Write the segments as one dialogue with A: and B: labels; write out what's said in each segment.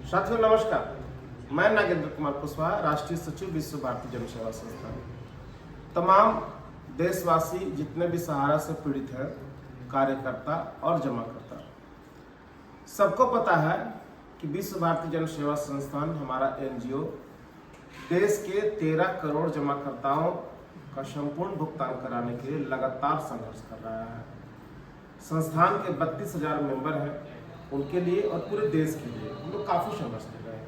A: साथियों नमस्कार, मैं नागेंद्र कुमार कुशवाहा, राष्ट्रीय सचिव विश्व भारती जन सेवा संस्थान। तमाम देशवासी जितने भी सहारा से पीड़ित हैं, कार्यकर्ता और जमाकर्ता, सबको पता है कि विश्व भारती जन सेवा संस्थान हमारा एनजीओ देश के 13 करोड़ जमाकर्ताओं का संपूर्ण भुगतान कराने के लिए लगातार संघर्ष कर रहा है। संस्थान के 32,000 मेंबर हैं, उनके लिए और पूरे देश के लिए हम लोग काफ़ी संघर्ष कर रहे हैं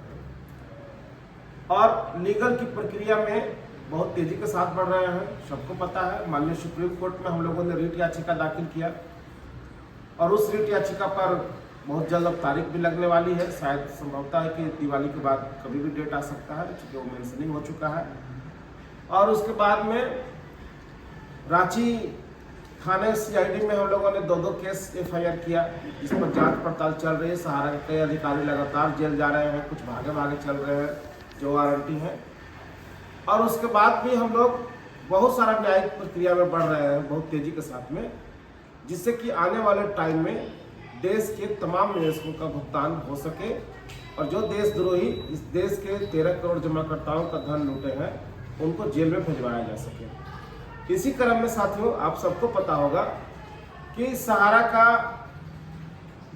A: और लीगल की प्रक्रिया में बहुत तेज़ी के साथ बढ़ रहे हैं। सबको पता है, माननीय सुप्रीम कोर्ट में हम लोगों ने रिट याचिका दाखिल किया और उस रिट याचिका पर बहुत जल्द अब तारीख भी लगने वाली है। शायद संभवता है कि दिवाली के बाद कभी भी डेट आ सकता है, क्योंकि वो मेंशनिंग हो चुका है। और उसके बाद में रांची थाने सीआईडी में हम लोगों ने 2 केस एफआईआर किया, इस पर जांच पड़ताल चल रही है। सहारा के कई अधिकारी लगातार जेल जा रहे हैं, कुछ भागे भागे चल रहे हैं जो वारंटी है। और उसके बाद भी हम लोग बहुत सारा न्यायिक प्रक्रिया में बढ़ रहे हैं बहुत तेजी के साथ में, जिससे कि आने वाले टाइम में देश के तमाम निवेशकों का भुगतान हो सके और जो देशद्रोही इस देश के 13 करोड़ जमाकर्ताओं का धन लूटे हैं उनको जेल में भिजवाया जा सके। इसी क्रम में साथियों, आप सबको पता होगा कि सहारा का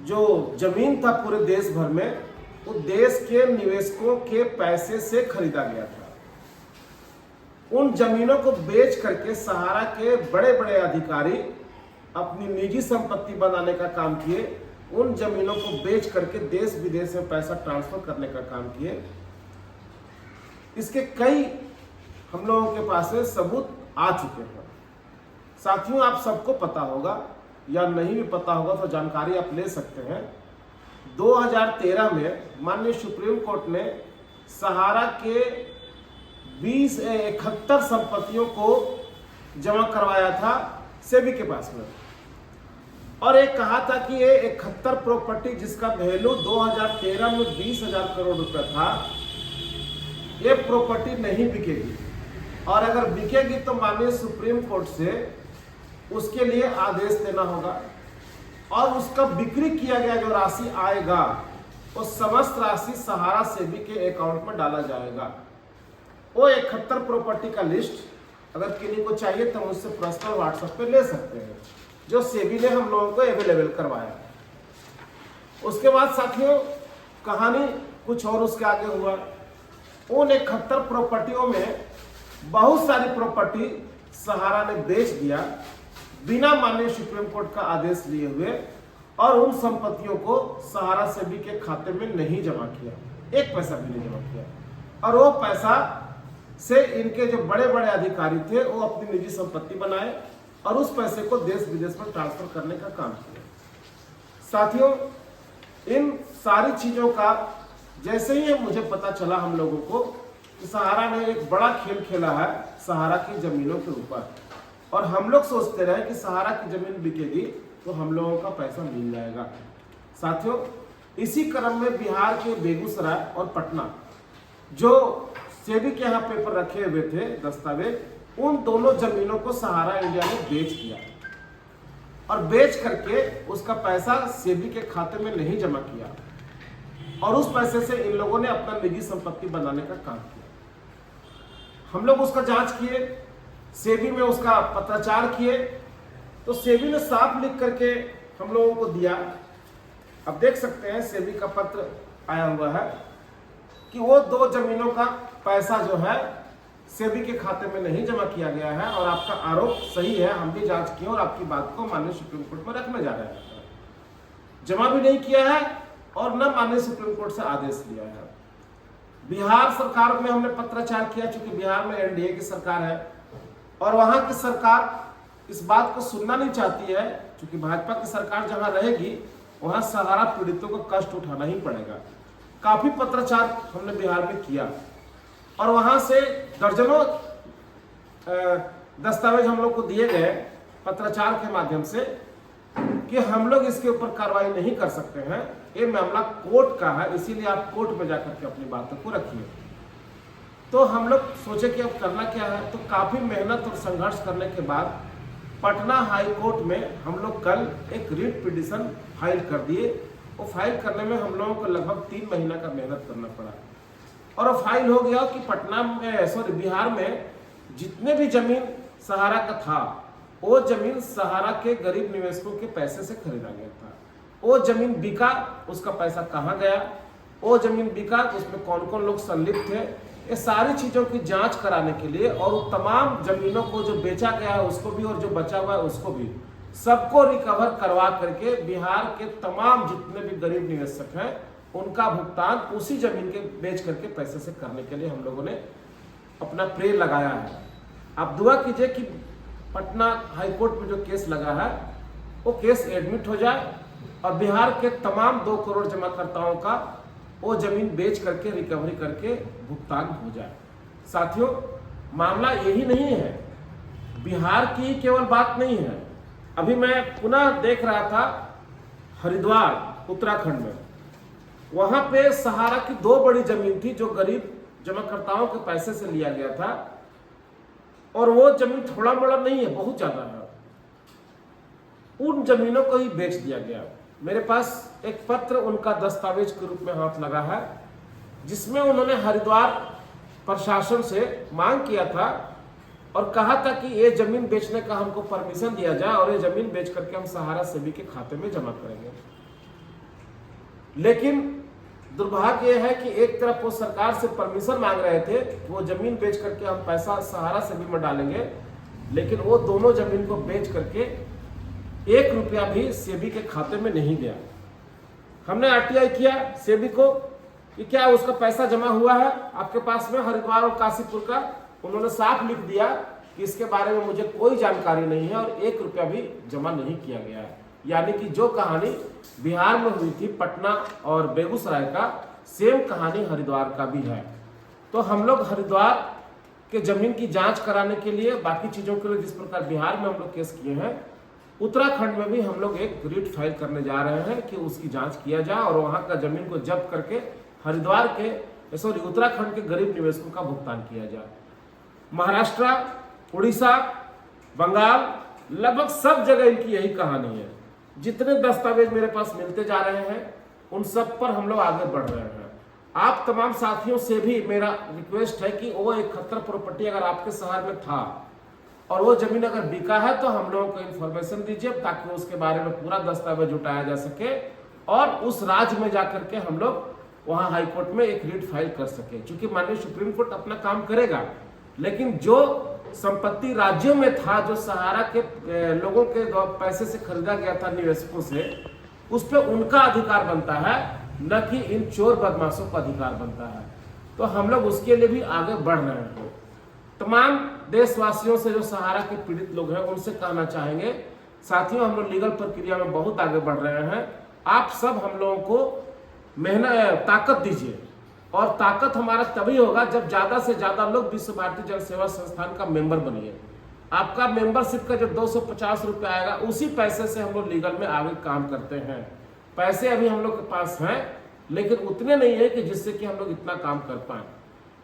A: जो जमीन था पूरे देश भर में, वो देश के निवेशकों के पैसे से खरीदा गया था। उन जमीनों को बेच करके सहारा के बड़े बड़े अधिकारी अपनी निजी संपत्ति बनाने का काम किए। उन जमीनों को बेच करके देश विदेश में पैसा ट्रांसफर करने का काम किए। इसके कई हम लोगों के पास सबूत आ चुके हैं। साथियों, आप सबको पता होगा या नहीं भी पता होगा तो जानकारी आप ले सकते हैं। 2013 में माननीय सुप्रीम कोर्ट ने सहारा के 71 संपत्तियों को जमा करवाया था सेबी के पास में, और एक कहा था कि ये 71 प्रॉपर्टी जिसका वैल्यू 2013 में 20,000 करोड़ रुपए था, ये प्रॉपर्टी नहीं बिकेगी और अगर बिकेगी तो माननीय सुप्रीम कोर्ट से उसके लिए आदेश देना होगा और उसका बिक्री किया गया जो राशि आएगा वो समस्त राशि सहारा सेबी के अकाउंट में डाला जाएगा। वो 71 प्रॉपर्टी का लिस्ट अगर किसी को चाहिए तो मुझसे पर्सनल व्हाट्सएप पे ले सकते हैं, जो सेबी ने हम लोगों को अवेलेबल करवाया। उसके बाद साथियों, कहानी कुछ और उसके आगे हुआ। उन 71 प्रॉपर्टियों में बहुत सारी प्रॉपर्टी सहारा ने बेच दिया बिना माननीय सुप्रीम कोर्ट का आदेश लिए हुए, और उन संपत्तियों को सहारा सेबी के खाते में नहीं जमा किया, एक पैसा भी नहीं जमा किया। और वो पैसा से इनके जो बड़े बड़े अधिकारी थे वो अपनी निजी संपत्ति बनाए और उस पैसे को देश विदेश में ट्रांसफर करने का काम किया। साथियों, इन सारी चीजों का जैसे ही मुझे पता चला हम लोगों को कि सहारा ने एक बड़ा खेल खेला है सहारा की जमीनों के ऊपर, और हम लोग सोचते रहे कि सहारा की जमीन बिकेगी तो हम लोगों का पैसा मिल जाएगा। साथियों, इसी क्रम में बिहार के बेगूसराय और पटना जो सेबी के यहाँ पेपर रखे हुए थे दस्तावेज, उन दोनों जमीनों को सहारा इंडिया ने बेच दिया और बेच करके उसका पैसा सेबी के खाते में नहीं जमा किया और उस पैसे से इन लोगों ने अपना निजी संपत्ति बनाने का काम किया। हम लोग उसका जांच किए, सेबी में उसका पत्राचार किए, तो सेबी ने साफ लिख करके हम लोगों को दिया। अब देख सकते हैं सेबी का पत्र आया हुआ है कि वो 2 जमीनों का पैसा जो है सेबी के खाते में नहीं जमा किया गया है और आपका आरोप सही है, हम भी जांच किए और आपकी बात को माननीय सुप्रीम कोर्ट में रखने जा रहे हैं। जमा भी नहीं किया है और न माननीय सुप्रीम कोर्ट से आदेश लिया है। बिहार सरकार में हमने पत्राचार किया, चूंकि बिहार में एनडीए की सरकार है और वहां की सरकार इस बात को सुनना नहीं चाहती है, क्योंकि भाजपा की सरकार जहां रहेगी वहां सहारा पीड़ितों को कष्ट उठाना ही पड़ेगा। काफी पत्राचार हमने बिहार में किया और वहां से दर्जनों दस्तावेज हम लोग को दिए गए पत्राचार के माध्यम से कि हम लोग इसके ऊपर कार्रवाई नहीं कर सकते हैं, ये मामला कोर्ट का है, इसीलिए आप कोर्ट में जाकर के अपनी बातों को रखिए। तो हम लोग सोचे कि अब करना क्या है, तो काफी मेहनत और संघर्ष करने के बाद पटना हाई कोर्ट में हम लोग कल एक रिट पिटीशन फाइल कर दिए वो फाइल करने में हम लोगों को लगभग 3 महीना का मेहनत करना पड़ा। और वो फाइल हो गया कि पटना में, सॉरी, बिहार में जितने भी जमीन सहारा का था, वो जमीन सहारा के गरीब निवेशकों के पैसे से खरीदा गया था। वो जमीन बिका, उसका पैसा कहाँ गया, वो जमीन बिका, उसमें कौन कौन लोग संलिप्त थे, ये सारी चीजों की जांच कराने के लिए, और वो तमाम जमीनों को जो बेचा गया है उसको भी और जो बचा हुआ है उसको भी, सबको रिकवर करवा करके बिहार के तमाम जितने भी गरीब निवेशक हैं उनका भुगतान उसी जमीन के बेच करके पैसे से करने के लिए हम लोगों ने अपना प्रे लगाया है। आप दुआ कीजिए कि पटना हाईकोर्ट में जो केस लगा है वो केस एडमिट हो जाए और बिहार के तमाम 2 करोड़ जमाकर्ताओं का वो जमीन बेच करके रिकवरी करके भुगतान हो जाए। साथियों, मामला यही नहीं है, बिहार की केवल बात नहीं है। अभी मैं पुनः देख रहा था हरिद्वार उत्तराखंड में, वहां पे सहारा की 2 बड़ी जमीन थी जो गरीब जमाकर्ताओं के पैसे से लिया गया था, और वो जमीन थोड़ा बड़ा नहीं है, बहुत ज्यादा है। उन जमीनों को ही बेच दिया गया। मेरे पास एक पत्र उनका दस्तावेज के रूप में हाथ लगा है, जिसमें उन्होंने हरिद्वार प्रशासन से मांग किया था और कहा था कि ये जमीन बेचने का हमको परमिशन दिया जाए और ये जमीन बेच करके हम सहारा सेवी के खाते में जमा करेंगे। लेकिन दुर्भाग्य यह है कि एक तरफ वो सरकार से परमिशन मांग रहे थे, वो जमीन बेच करके हम पैसा सहारा सेवी में डालेंगे, लेकिन वो दोनों जमीन को बेच करके 1 रुपया भी सेबी के खाते में नहीं गया। हमने आरटीआई किया सेबी को कि क्या उसका पैसा जमा हुआ है आपके पास में हरिद्वार और काशीपुर का। उन्होंने साफ लिख दिया कि इसके बारे में मुझे कोई जानकारी नहीं है और 1 रुपया भी जमा नहीं किया गया है। यानी कि जो कहानी बिहार में हुई थी पटना और बेगूसराय का, सेम कहानी हरिद्वार का भी है। तो हम लोग हरिद्वार के जमीन की जांच कराने के लिए, बाकी चीजों के लिए जिस प्रकार बिहार में हम लोग केस किए हैं, उत्तराखंड में भी हम लोग एक रिट फाइल करने जा रहे हैं कि उसकी जांच किया जाए और वहां का जमीन को जब्त करके हरिद्वार के, सॉरी, उत्तराखंड के गरीब निवेशकों का भुगतान किया जाए। महाराष्ट्र, उड़ीसा, बंगाल, लगभग सब जगह इनकी यही कहानी है। जितने दस्तावेज मेरे पास मिलते जा रहे हैं उन सब पर हम लोग आगे बढ़ रहे हैं। आप तमाम साथियों से भी मेरा रिक्वेस्ट है कि वो एक खतर प्रॉपर्टी अगर आपके शहर में था और वो जमीन अगर बिका है तो हम लोगों को इन्फॉर्मेशन दीजिए, ताकि उसके बारे में पूरा दस्तावेज उठाया जा सके और उस राज्य में जाकर के हम लोग वहां हाईकोर्ट में एक रिट फाइल कर सके। क्योंकि माननीय सुप्रीम कोर्ट अपना काम करेगा, लेकिन जो संपत्ति राज्यों में था, जो सहारा के लोगों के पैसे से खरीदा गया था निवेशकों से, उस पर उनका अधिकार बनता है, न कि इन चोर बदमाशों का अधिकार बनता है। तो हम लोग उसके लिए भी आगे बढ़ रहे हैं। तमाम देशवासियों से, जो सहारा के पीड़ित लोग हैं, उनसे कहना चाहेंगे, साथियों, हम लोग लीगल प्रक्रिया में बहुत आगे बढ़ रहे हैं। आप सब हम लोगों को मेहनत, ताकत दीजिए, और ताकत हमारा तभी होगा जब ज्यादा से ज्यादा लोग विश्व भारती जन सेवा संस्थान का मेंबर बनिए। आपका मेंबरशिप का जो 250 रुपये आएगा, उसी पैसे से हम लोग लीगल में आगे काम करते हैं। पैसे अभी हम लोग के पास हैं, लेकिन उतने नहीं है कि जिससे कि हम लोग इतना काम कर पाए।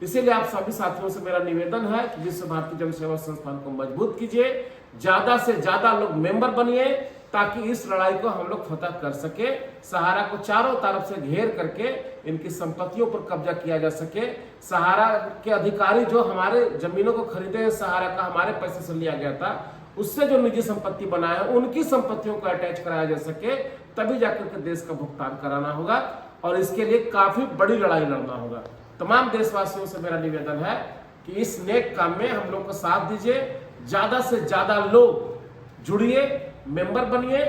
A: इसीलिए आप सभी साथियों से मेरा निवेदन है कि विश्व भारती जन सेवा संस्थान को मजबूत कीजिए, ज्यादा से ज्यादा लोग मेंबर बनिए, ताकि इस लड़ाई को हम लोग फतह कर सके। सहारा को चारों तरफ से घेर करके इनकी संपत्तियों पर कब्जा किया जा सके। सहारा के अधिकारी जो हमारे जमीनों को खरीदे, सहारा का हमारे पैसे से लिया गया था, उससे जो निजी संपत्ति बनाया है, उनकी संपत्तियों को अटैच कराया जा सके, तभी जाकर के देश का भुगतान कराना होगा। और इसके लिए काफी बड़ी लड़ाई लड़ना होगा। तमाम देशवासियों से मेरा निवेदन है कि इस नेक काम में हम लोग को साथ दीजिए, ज्यादा से ज्यादा लोग जुड़िए, मेंबर बनिए।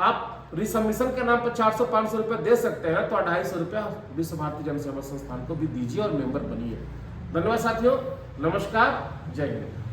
A: आप रिसबमिशन के नाम पर 400-500 रुपए दे सकते हैं, तो 250 रुपया विश्व भारती जन सेवा संस्थान को भी दीजिए और मेंबर बनिए। धन्यवाद साथियों, नमस्कार, जय हिंद।